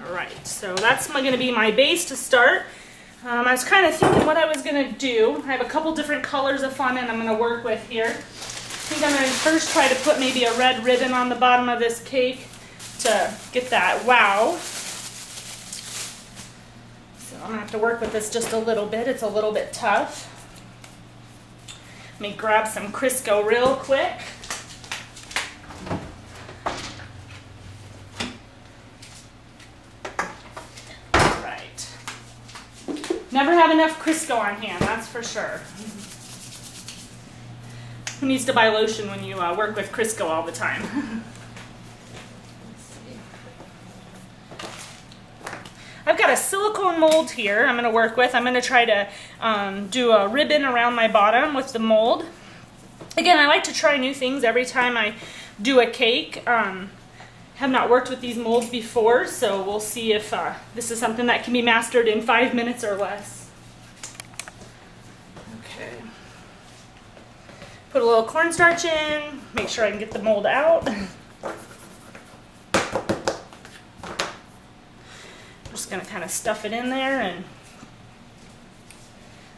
All right, so that's going to be my base to start. I was kind of thinking what I was going to do. I have a couple different colors of fondant I'm going to work with here. I think I'm going to first try to put maybe a red ribbon on the bottom of this cake to get that wow. So I'm going to have to work with this just a little bit. It's a little bit tough. Let me grab some Crisco real quick. All right. Never have enough Crisco on hand, that's for sure. Who needs to buy lotion when you work with Crisco all the time? I've got a silicone mold here I'm going to work with. I'm going to try to do a ribbon around my bottom with the mold. Again, I like to try new things every time I do a cake. Have not worked with these molds before, so we'll see if this is something that can be mastered in 5 minutes or less. Okay. Put a little cornstarch in, make sure I can get the mold out. Just going to kind of stuff it in there and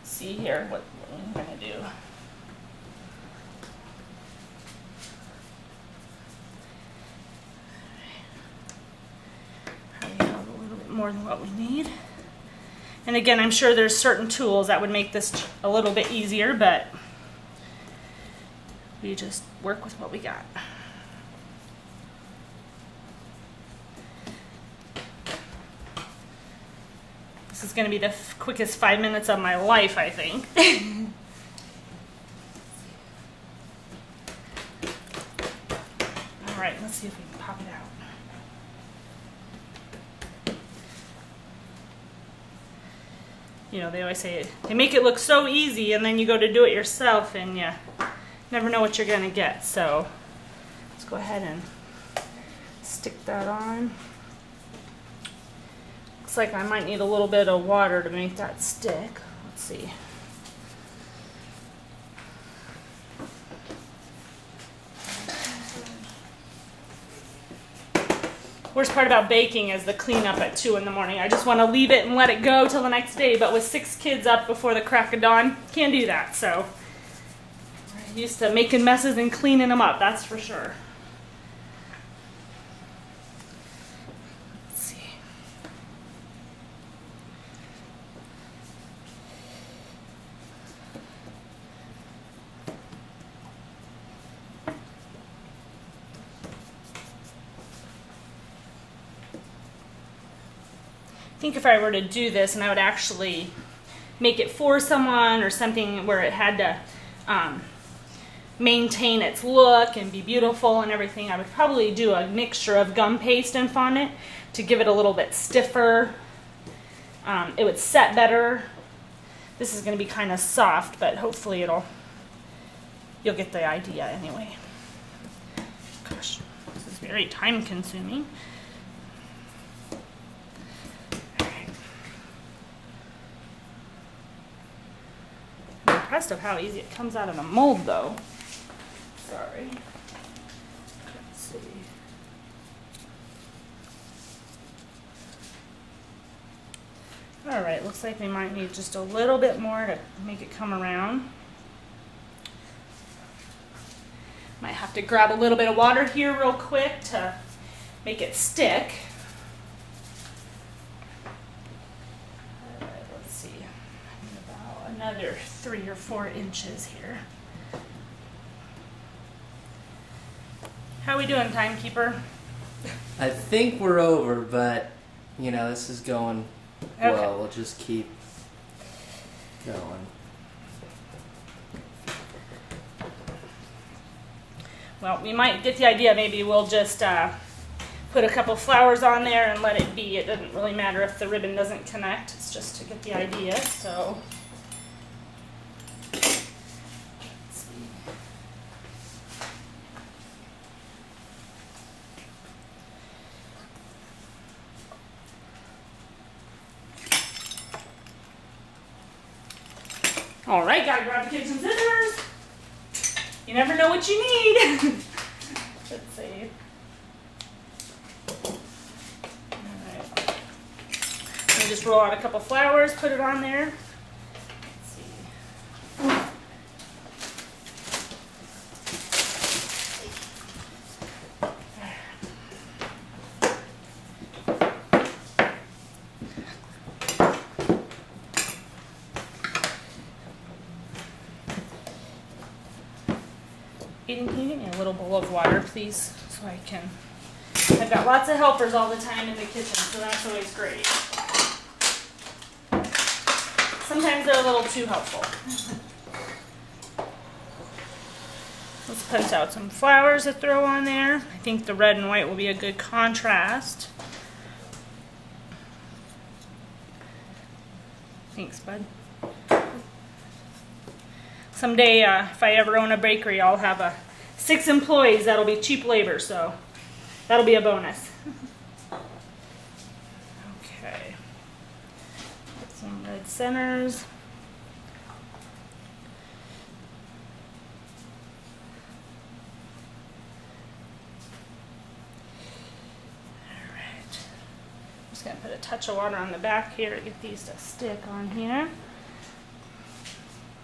see here what I'm going to do. Probably have a little bit more than what we need. And again, I'm sure there's certain tools that would make this a little bit easier, but we just work with what we got. This is going to be the quickest 5 minutes of my life, I think. All right, let's see if we can pop it out. You know, they always say they make it look so easy, and then you go to do it yourself, and you never know what you're going to get. So let's go ahead and stick that on. Looks like I might need a little bit of water to make that stick. Let's see. Worst part about baking is the cleanup at 2 in the morning. I just want to leave it and let it go till the next day, but with 6 kids up before the crack of dawn, can't do that. So we're used to making messes and cleaning them up, that's for sure. I think if I were to do this and I would actually make it for someone or something where it had to maintain its look and be beautiful and everything, I would probably do a mixture of gum paste and fondant to give it a little bit stiffer. It would set better. This is going to be kind of soft, but hopefully you'll get the idea anyway. Gosh, this is very time consuming. I'm impressed of how easy it comes out of the mold though. Sorry. Let's see. Alright, looks like we might need just a little bit more to make it come around. Might have to grab a little bit of water here real quick to make it stick. Alright, let's see. I need about another 3 or 4 inches here. How are we doing, timekeeper? I think we're over, but you know, this is going well. Okay. We'll just keep going. Well, we might get the idea. Maybe we'll just put a couple flowers on there and let it be. It doesn't really matter if the ribbon doesn't connect. It's just to get the idea. So, let's see. All right, gotta grab the kitchen scissors. You never know what you need. Let's see. All right. I just roll out a couple flowers, put it on there. Let's see. Aiden, can you get me a little bowl of water, please, so I can... I've got lots of helpers all the time in the kitchen, so that's always great. Sometimes they're a little too helpful. Let's punch out some flowers to throw on there. I think the red and white will be a good contrast. Thanks, bud. Someday, if I ever own a bakery, I'll have 6 employees. That'll be cheap labor, so that'll be a bonus. Okay. Get some red centers. All right. I'm just going to put a touch of water on the back here to get these to stick on here.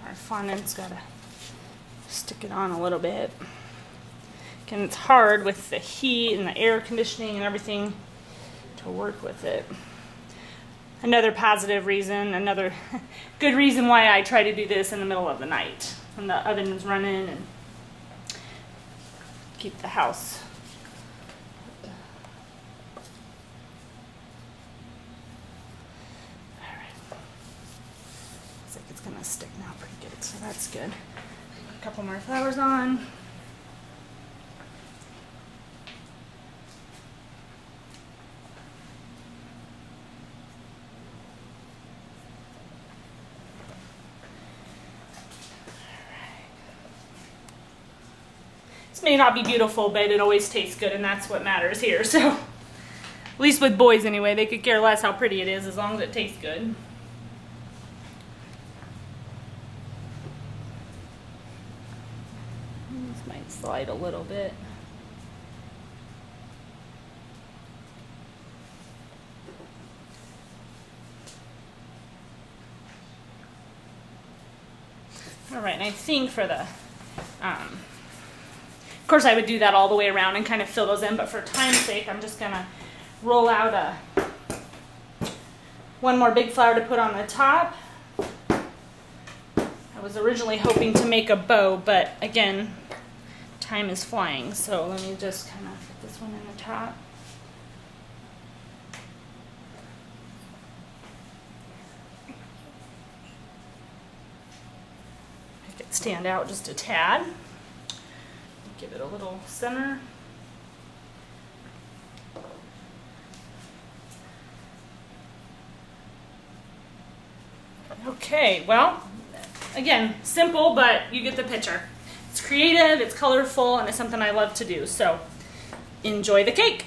Our fondant's got to stick it on a little bit. Again, it's hard with the heat and the air conditioning and everything to work with it. Another positive reason, another good reason why I try to do this in the middle of the night when the oven is running and keep the house. It's gonna stick now pretty good, so that's good. A couple more flowers on. This may not be beautiful, but it always tastes good, and that's what matters here. So, at least with boys anyway, they could care less how pretty it is as long as it tastes good. This might slide a little bit. All right, and I think for the, of course I would do that all the way around and kind of fill those in, but for time's sake, I'm just gonna roll out one more big flower to put on the top. I was originally hoping to make a bow, but again, time is flying, so let me just kind of put this one in the top. Make it stand out just a tad. Give it a little center. Okay, well, again, simple, but you get the picture. It's creative, it's colorful, and it's something I love to do, so enjoy the cake.